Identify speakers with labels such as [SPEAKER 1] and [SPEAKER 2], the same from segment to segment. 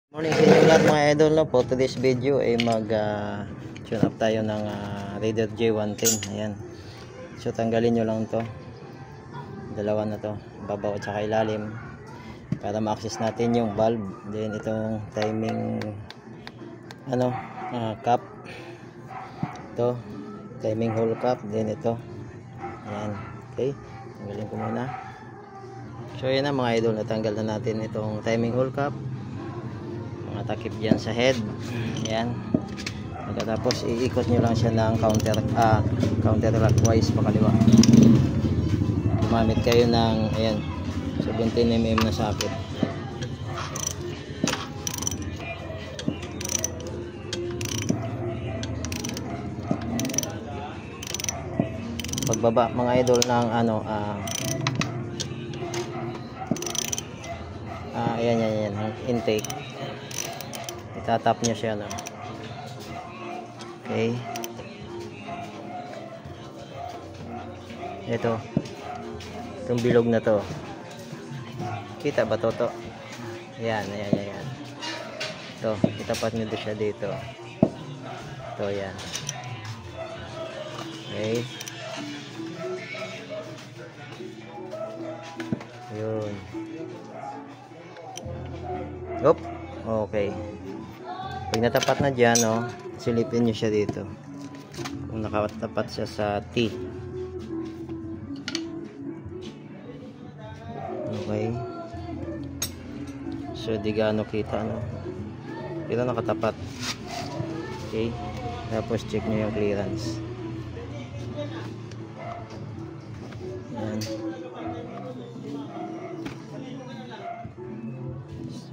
[SPEAKER 1] Morning sa inyo lahat mga idol, no? For today's video ay tune up tayo ng Raider J110. Ayan, so tanggalin nyo lang to, dalawa na to, babaw at saka ilalim, para ma-access natin yung valve. Then itong timing cap, ito timing hole cap, then ito. Ayan, okay, tanggalin ko muna. So yan na mga idol, natanggal na natin itong timing hole cap, mga takip dyan sa head. Ayan, pagkatapos iikot nyo lang siya ng counterclockwise pakaliwa. Gumamit kayo ng 17mm na socket. Pagbaba mga idol ng ayan ang intake, itatap nyo siya, no? Okay, itong bilog na to, kita ba to? Ayan. Ito, itapat nyo siya dito. Ito, yan. Okay, yun. Okay, pag natapat na dyan, silipin nyo siya dito kung nakatapat siya sa T. Okay, so di gaano kita, pero nakatapat. Okay, tapos check nyo yung clearance. Yan.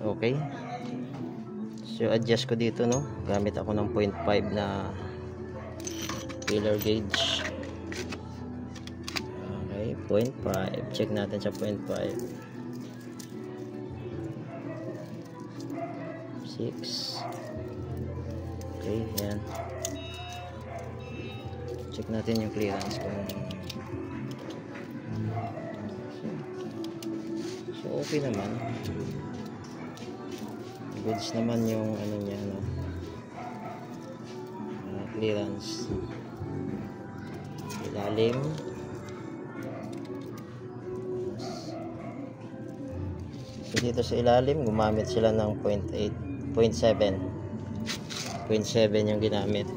[SPEAKER 1] Okay, so adjust ko dito, gamit ako ng 0.5 na filler gauge. Okay, 0.5, check natin sa 0.5. 6. Okay, yan, check natin yung clearance ko. So okay naman, goods naman yung niya, clearance. Ilalim, so dito sa ilalim gumamit sila ng 0.7 yung ginamit.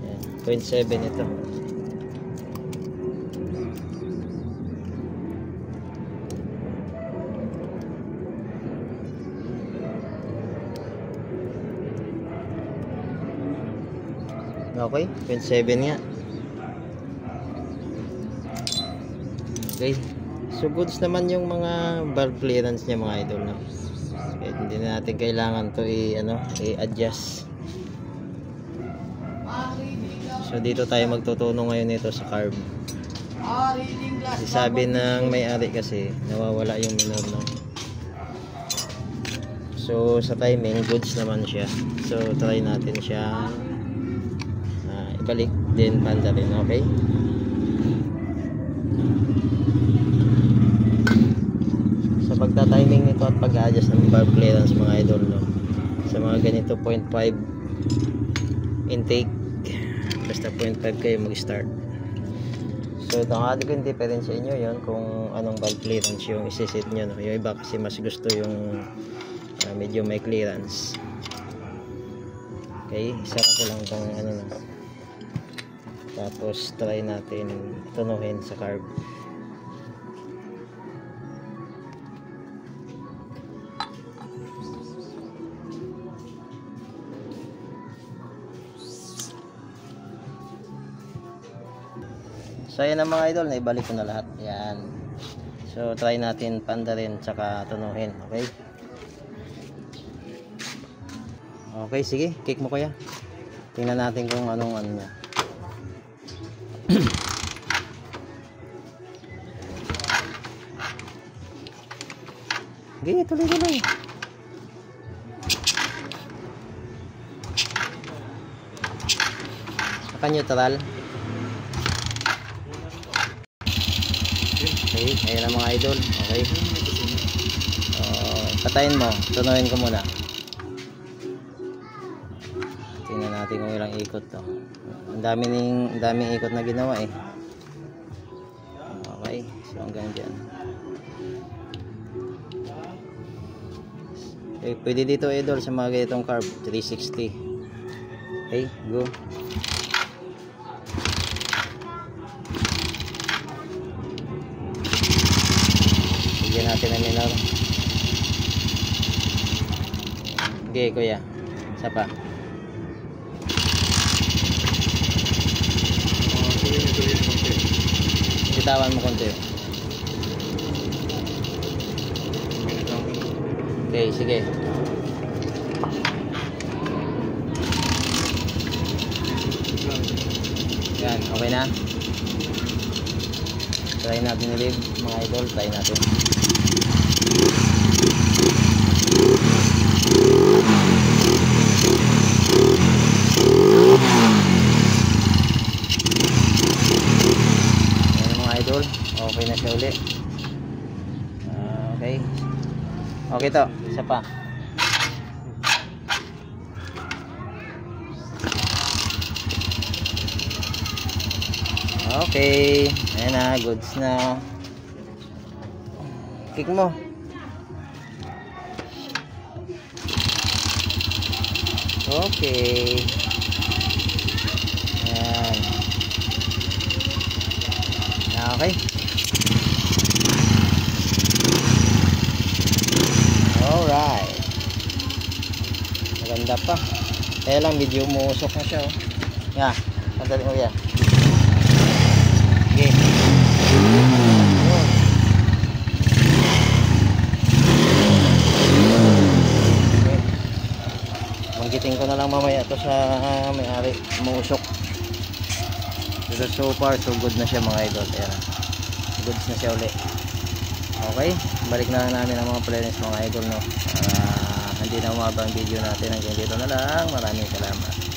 [SPEAKER 1] Ayan, 0.7 ito. Okay, 0.7 nga. Okay, so goods naman yung mga valve clearance niya mga idol, Kahit hindi na natin kailangan to i-adjust. So dito tayo magtutuno ngayon nito sa carb. Sabi ng may-ari kasi nawawala yung minor, So sa timing goods naman siya. So try natin siya ibalik din, panda rin. Okay, sa pagta-timing nito at pag-adjust ng valve clearance mga idol, sa mga ganito 0.5 intake, basta 0.5 kayo mag-start. So nakakadi ko yung difference sa inyo yun kung anong valve clearance yung isisit nyo, Yung iba kasi mas gusto yung medyo may clearance. Okay, isara ko lang kung tapos try natin tunuhin sa carb. So ayan na mga idol, naibalik ko na lahat. Yan, so try natin panda rin tsaka tunuhin. Okay, okay, sige, kick mo kuya, tingnan natin kung anong niya. Okay, tuloy. Saka neutral. Okay, ayan ang mga idol. Okay. Patayin mo, tunuin ko muna. Tingnan natin kung ilang ikot to. Ang daming ikot na ginawa eh. Okay, so hanggang dyan. Okay, pwede dito idol sa mga ganitong carb 360. Okay, go. Bigyan natin ng minor. Okay kuya, isa pa. Bitawan mo konti. Okay, sige. Yan, okay na. Try natin ulit mga idol, try natin. Ayan mga idol, okay na siya ulit. Okay. Okay to, isa pa. Okay, ayan na, goods na. Kick mo. Okay. Ayan. Okay. Alright. Maganda pa. Kaya lang medyo umuusok na siya. Oh. Yeah, sandali mo yan. Okay. Banggitin ko na lang mamaya to sa may-ari, umuusok. So far so good na siya mga idol. Ayan. Goods na siya ulit. Okay, balik na lang namin ang mga playlist mga idol, no. Hindi na umaba ang video natin, hanggang dito na lang. Maraming salamat.